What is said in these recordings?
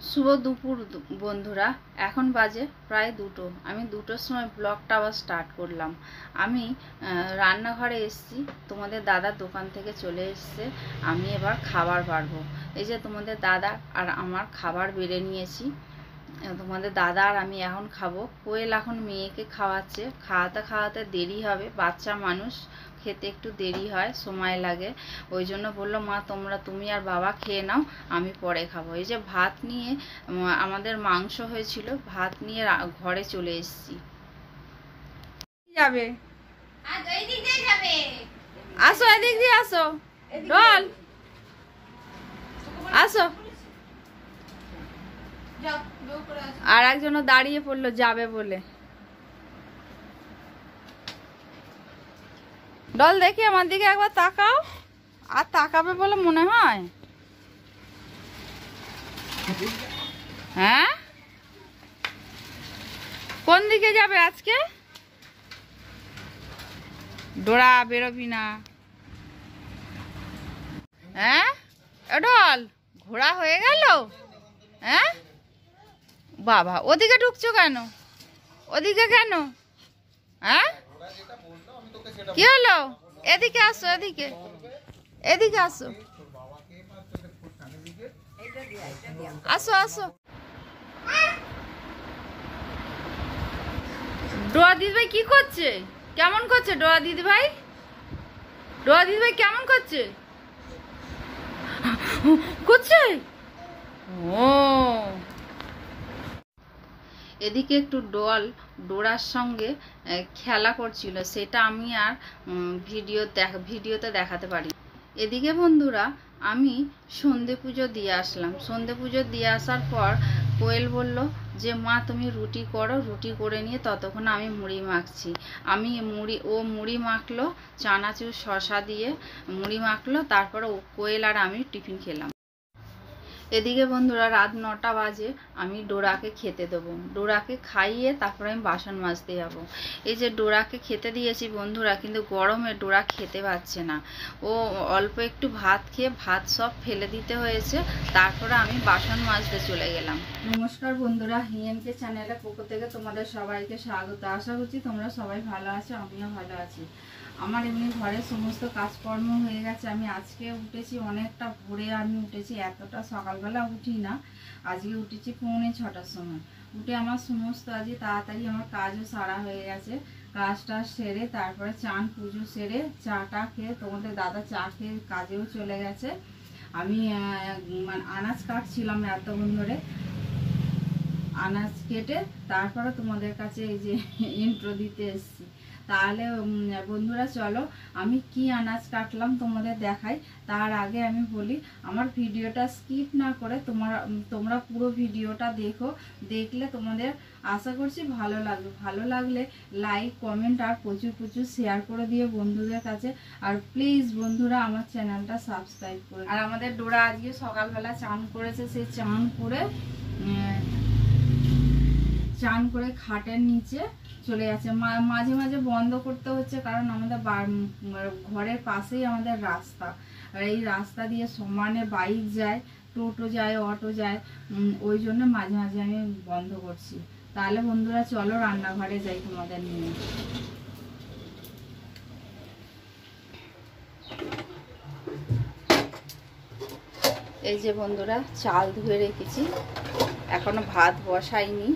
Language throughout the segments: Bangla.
শুভ দুপুর বন্ধুরা, এখন বাজে প্রায় 2টো। আমি 2টোর সময় ব্লগটা আবার স্টার্ট করলাম। আমি রান্নাঘরে এসেছি, তোমাদের দাদার দোকান থেকে চলে এসছে। আমি এবার খাবার বাড়বো। এই যে তোমাদের দাদা আর আমার খাবার বেড়ে নিয়েছি। তোমাদের দাদা আর আমি এখন খাবো। কোয়েল এখন মেয়েকে খাওয়াচ্ছে, খাওয়াতে খাওয়াতে দেরি হবে, বাচ্চা মানুষ খেতে একটু দেরি হয়, সময় লাগে। ওই জন্য বললো মা তুমি আর বাবা খেয়ে নাও, আমি পরে খাবো। এই যে ভাত নিয়ে, আমাদের মাংস হয়েছিল, ভাত নিয়ে ঘরে চলে এসেছি। যাবে আসো, এদিক দিয়ে আসো, ডল আসো। আর একজনও দাঁড়িয়ে পড়লো যাবে বলে। ডল দেখি আমার দিকে একবার তাকাও। আর তাকাবে বলে মনে হয়? হ্যাঁ, কোন দিকে যাবে আজকে? ডোরা বেরোবি না? হ্যাঁ ডল, ঘোড়া হয়ে গেল? হ্যাঁ বাবা, ওদিকে ঢুকছো কেন? ওদিকে কেন? হ্যাঁ কি হলো? এদিকে আসো, এদিকে এদিকে আসো, আসো আসো। ডোয়া দিদিভাই কি করছে? কেমন করছে ডোয়া দিদিভাই? ডোয়া দিদিভাই কেমন করছে? করছে ও। এদিকে একটু ডোরার সঙ্গে খেলা করছিল, সেটা আমি আর ভিডিওতে দেখাতে পারি। এদিকে বন্ধুরা, আমি সন্ধে পুজো দিয়ে আসলাম। সন্ধে পুজো দিয়ে আসার পর কোয়েল বলল যে মা তুমি রুটি করো, রুটি করে নিয়ে ততক্ষণ আমি মুড়ি মাখছি। আমি মুড়ি মাখলো, চানাচুর শশা দিয়ে মুড়ি মাখলো, তারপরে কোয়েল আর আমি টিফিন খেলাম। এদিকে বন্ধুরা, রাত 9টা বাজে, আমি ডোরাকে খেতে দেবো। ডোরাকে খাইয়ে তারপরে আমি বাসন মাজতে যাবো। এই যে ডোরাকে খেতে দিয়েছি বন্ধুরা, কিন্তু গরমে ডোরা খেতে পাচ্ছে না। ও অল্প একটু ভাত খেয়ে ভাত সব ফেলে দিতে হয়েছে। তারপরে আমি বাসন মাজতে চলে গেলাম। নমস্কার বন্ধুরা, হিএমকে চ্যানেলের পক্ষ থেকে তোমাদের সবাইকে স্বাগত। আশা করছি তোমরা সবাই ভালো আছো, আমিও ভালো আছি। আমার এমনি ঘরের সমস্ত কাজকর্ম হয়ে গেছে। আমি আজকে উঠেছি অনেকটা ভোরে, আমি উঠেছি, এতটা সকালবেলা উঠি না। আজকে উঠেছি 6:45টার সময়। উঠে আমার সমস্ত আজকে তাড়াতাড়ি আমার কাজও সারা হয়ে গেছে। কাজটা সেরে তারপরে চান পুজো সেরে চাটা খেয়ে, তোমাদের দাদা চা খেয়ে কাজেও চলে গেছে। আমি আনাজ কাটছিলাম এতক্ষণ ধরে, আনাজ কেটে তারপরে তোমাদের কাছে এই যে ইন্ট্রো দিতে এসেছি। তাহলে বন্ধুরা চলো আমি কি আনাজ কাটলাম তোমাদের দেখাই। তার আগে আমি বলি, আমার ভিডিওটা স্কিপ না করে তোমরা পুরো ভিডিওটা দেখো। দেখলে তোমাদের আশা করছি ভালো লাগবে। ভালো লাগলে লাইক কমেন্ট আর প্রচুর প্রচুর শেয়ার করে দিও বন্ধুদের কাছে। আর প্লিজ বন্ধুরা আমার চ্যানেলটা সাবস্ক্রাইব করে। আর আমাদের ডোরা আজকে সকালবেলা চান করেছে, সেই চান করে খাটের নিচে চলে যাচ্ছে। মাঝে মাঝে বন্ধ করতে হচ্ছে, কারণ আমাদের ঘরের পাশেই আমাদের রাস্তা। আর এই রাস্তা দিয়ে সমানে বাইক যায়, টোটো যায়, অটো যায়, ওই জন্য মাঝে মাঝে আমি বন্ধ করছি। তাহলে বন্ধুরা চলো রান্নাঘরে যাই তোমাদের নিয়ে। এই যে বন্ধুরা, চাল ধুয়ে রেখেছি, এখনো ভাত বসাইনি।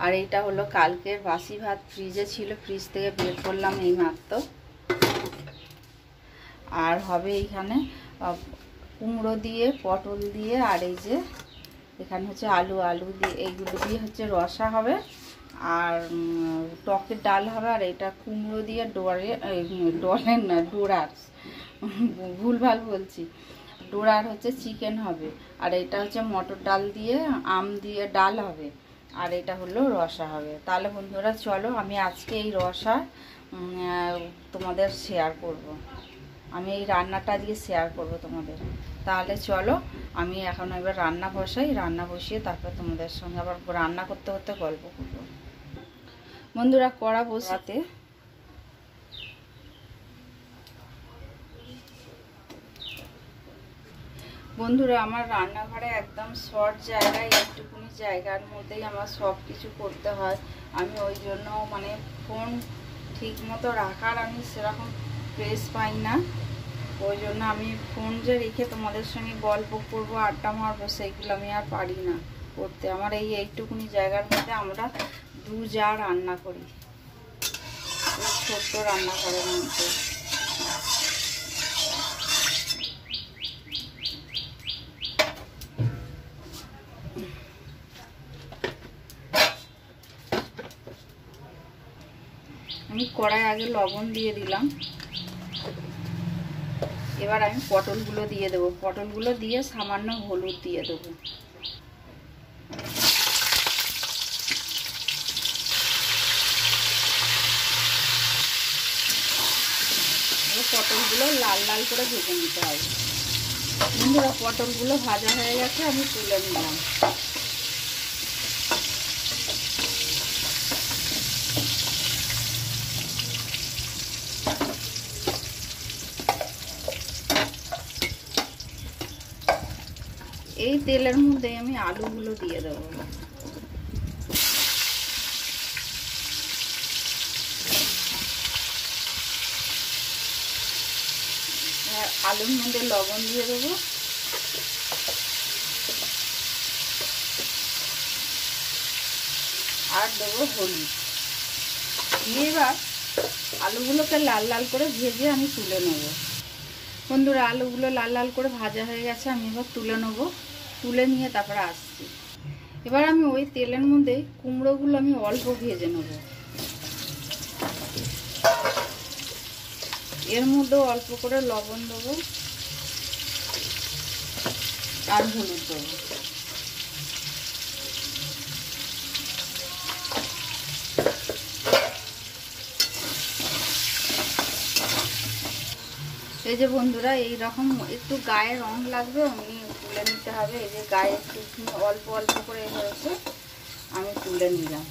আর এটা হলো কালকের বাসি ভাত, ফ্রিজে ছিল, ফ্রিজ থেকে বের করলাম এই মাত্র। আর হবে এইখানে কুমড়ো দিয়ে, পটল দিয়ে, আর এই যে এখানে হচ্ছে আলু দিয়ে, এইগুলো দিয়ে হচ্ছে রসা হবে। আর টকের ডাল হবে। আর এটা কুমড়ো দিয়ে ডোরার না, ডোরার, ভুলভাল বলছি, ডোরার হচ্ছে চিকেন হবে। আর এটা হচ্ছে মটর ডাল দিয়ে, আম দিয়ে ডাল হবে। আর এটা হলো রসা হবে। তাহলে বন্ধুরা চলো আমি আজকে এই রসা তোমাদের শেয়ার করব। আমি এই রান্নাটা আজকে শেয়ার করব তোমাদের। তাহলে চলো আমি এখন এবার রান্না বসাই, রান্না বসিয়ে তারপর তোমাদের সঙ্গে আবার রান্না করতে করতে গল্প করব। বন্ধুরা কড়া বসাতে বন্ধুরা, আমার রান্নাঘরে একদম শর্ট জায়গায়, একটুকুনি জায়গার মধ্যেই আমার সব কিছু করতে হয়। আমি ওই জন্য মানে ফোন ঠিক মতো রাখার আমি সেরকম প্রেস পাই না। ওই জন্য আমি ফোন যে রেখে তোমাদের সঙ্গে গল্প করবো, আড্ডা মারবো, সেইগুলো আমি আর পারি না করতে। আমার এইটুকুনি জায়গার মধ্যে আমরা 2 জা রান্না করি, ছোট্ট রান্নাঘরের মধ্যে। আমি কড়াই আগে লবণ দিয়ে দিলাম। এবার আমি পটলগুলো দিয়ে দেবো। পটলগুলো দিয়ে সামান্য হলুদ দিয়ে দেবো। পটলগুলো লাল লাল করে ভেজে নিতে হবে। বন্ধুরা, পটলগুলো ভাজা হয়ে গেছে, আমি তুলে নিলাম। এই তেলের মধ্যে আমি আলুগুলো দিয়ে দেবো। আলুর মধ্যে লবণ দিয়ে দেবো, আর দেবো হলুদ দিয়ে এবার আলুগুলোকে লাল লাল করে ভেজে আমি তুলে নেব। বন্ধুরা, আলুগুলো লাল লাল করে ভাজা হয়ে গেছে, আমি এবার তুলে নেব। তুলে নিয়ে তারপরে আসছি। এবার আমি ওই তেলের মধ্যে কুমড়োগুলো আমি অল্প ভেজে নেব। এর মধ্যে অল্প করে লবণ দেবো আর হলুদ দেবো। এই যে বন্ধুরা, এই রকম একটু গায়ে রং লাগবে, আমি তুলে নিতে হবে। এই যে গায়ে একটু অল্প অল্প করে হয়েছে, আমি তুলে নিলাম।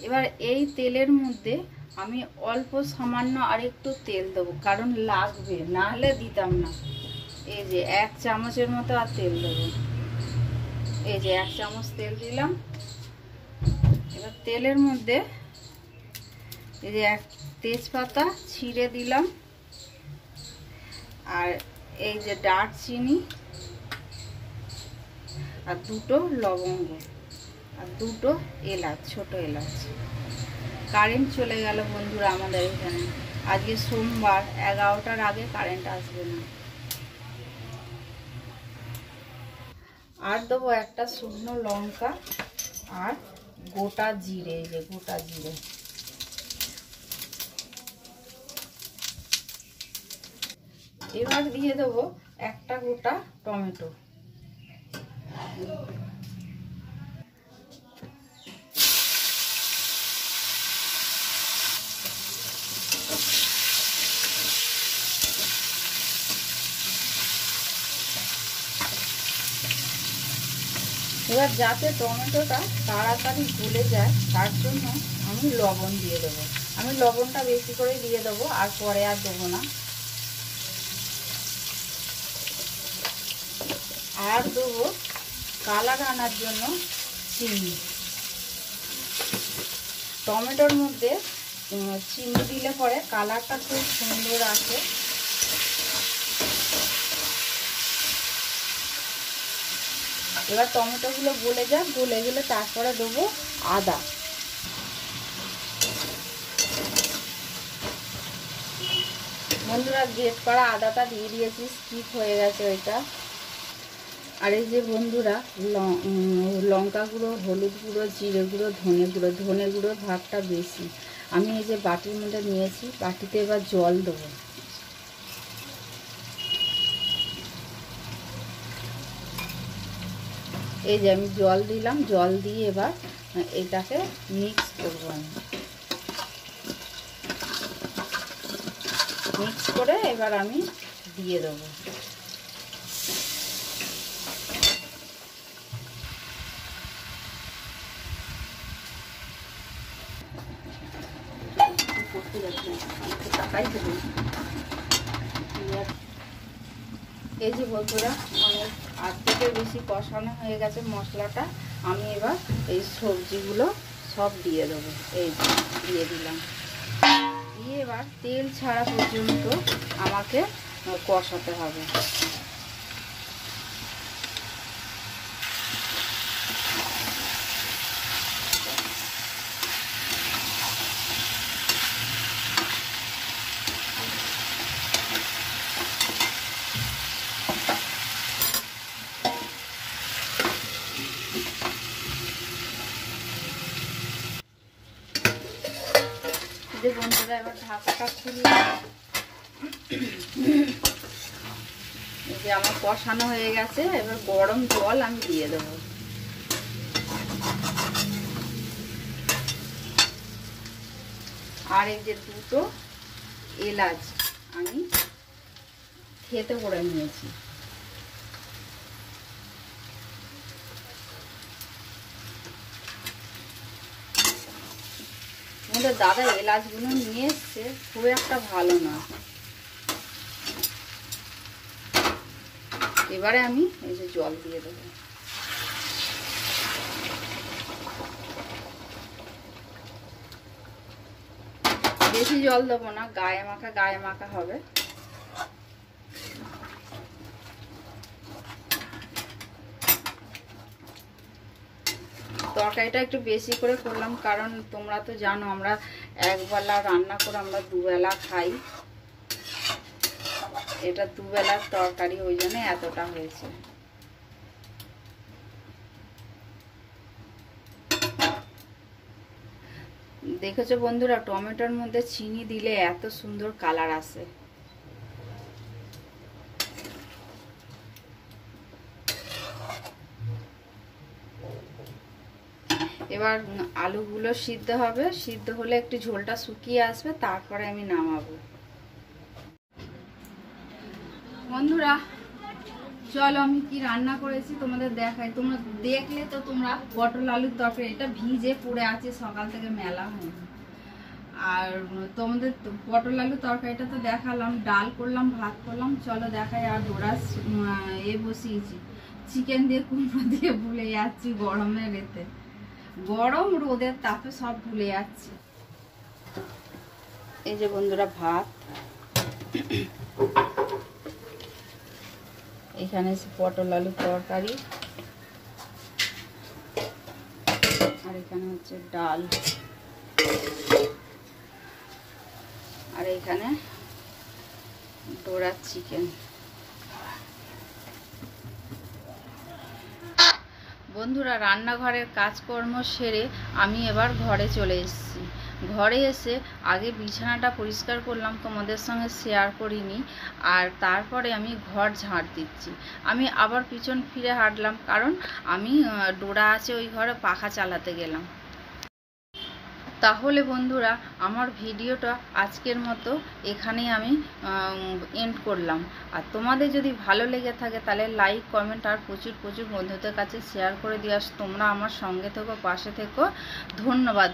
এবার এই তেলের মধ্যে আমি অল্প সামান্য আর একটু তেল দেবো, কারণ লাগবে, না হলে দিতাম না। এই যে 1 চামচের মতো আর তেল দেবো। এই যে 1 চামচ তেল দিলাম। এবার তেলের মধ্যে এই যে 1 তেজপাতা ছিঁড়ে দিলাম, আর এই যে দারচিনি আর 2টো লবঙ্গ আর 2টো এলাচ, ছোট এলাচ। কারেন্ট চলে গেল বন্ধুরা আমাদের এখানে। আজকে সোমবার, 11টার আগে কারেন্ট আসবে না। আর দেবো একটা শুকনো লঙ্কা আর গোটা জিরে। এই যে গোটা জিরে। এবার দিয়ে দেবো একটা গোটা টমেটো। এবার যাতে টমেটোটা তাড়াতাড়ি গলে যায়, তার জন্য আমি লবণ দিয়ে দেবো। আমি লবণটা বেশি করে দিয়ে দেবো, আর পরে আর দেবো না। আর দেবো কালার আনার জন্য চিনি। টমেটোর মধ্যে চিনি দিলে পরে কালারটা খুব সুন্দর আসে। এবার টমেটোগুলো গলে যাক, গলে গেলে তারপরে দেবো আদা। বন্ধুরা, গ্রেট করা আদাটা দিয়ে দিয়েছি, স্কিপ হয়ে গেছে ওইটা। আর এই যে বন্ধুরা, লঙ্কা গুঁড়ো, হলুদ গুঁড়ো, জিরে গুঁড়ো, ধনে গুঁড়োর ভাগটা বেশি। আমি এই যে বাটির মধ্যে নিয়েছি, বাটিতে এবার জল দেবো। এই যে আমি জল দিলাম, জল দিয়ে এবার এটাকে মিক্স করবো। আমি মিক্স করে এবার আমি দিয়ে দেবো। করতে যাচ্ছে টাকাই দেবো। এই যে বন্ধুরা অনেক আর্ধেকের বেশি কষানো হয়ে গেছে মশলাটা। আমি এবার এই সবজিগুলো সব দিয়ে দেবো। এই দিয়ে দিলাম, দিয়ে এবার তেল ছাড়া পর্যন্ত আমাকে কষাতে হবে। যে বন্ধুরা এবার ঢাকাটা খুললাম, এই যে আমার কষানো হয়ে গেছে। এবার গরম জল আমি দিয়ে দেবো। আর এই যে দুটো এলাচ আমি থেতো করে নিয়েছি। আমাদের দাদা এলাচগুলো নিয়ে এসছে, খুব একটা ভালো না। এবারে আমি এই যে জল দিয়ে দেবো। বেশি জল দেবো না, গায়ে মাখা হবে। তরকারিটা একটু বেশি করে করলাম, কারণ তোমরা তো জানো আমরা একবেলা রান্না করে আমরা দুবেলা খাই। এটা দুবেলার তরকারি, ওই জন্য এতটা হয়েছে। দেখেছো বন্ধুরা, টমেটোর মধ্যে চিনি দিলে এত সুন্দর কালার আসে। এবার আলুগুলো সিদ্ধ হবে, সিদ্ধ হলে একটু ঝোলটা শুকিয়ে আসবে, তারপরে আমি নামাবো। বন্ধুরা চলো আমি কি রান্না করেছি তোমাদের দেখাই। তোমরা দেখলে তো তোমরা পটল আলুর তরকারি, এটা ভিজে পড়ে আছে, সকাল থেকে মেলা হয়নি। আর তোমাদের পটল আলুর তরকারিটা তো দেখালাম, ডাল করলাম, ভাত করলাম। চলো দেখাই। আর ডোরাস বসিয়েছি, চিকেন দিয়ে কুমড়ো দিয়ে ভুলে যাচ্ছি গরমের এতে, গরম রোদের তাপে সব ভুলে যাচ্ছি। এই যে বন্ধুরা ভাত, এখানে পটল আলুর তরকারি, আর এখানে হচ্ছে ডাল, আর এখানে ডোরার চিকেন। বন্ধুরা রান্নাঘরের কাজকর্ম সেরে আমি এবার ঘরে চলে এসেছি। ঘরে এসে আগে বিছানাটা পরিষ্কার করলাম, তোমাদের সঙ্গে শেয়ার করিনি। আর তারপরে আমি ঘর ঝাড় দিচ্ছি। আমি আবার পিছন ফিরে হাঁটলাম, কারণ আমি ডোরা আছে ওই ঘরে, পাখা চালাতে গেলাম। তাহলে বন্ধুরা আমার ভিডিওটা আজকের মতো এখানেই আমি এন্ড করলাম। আর তোমাদের যদি ভালো লেগে থাকে তাহলে লাইক, কমেন্ট আর প্রচুর বন্ধুদের কাছে শেয়ার করে দিয়ে তোমরা আমার সঙ্গে থেকো, পাশে থেকো। ধন্যবাদ।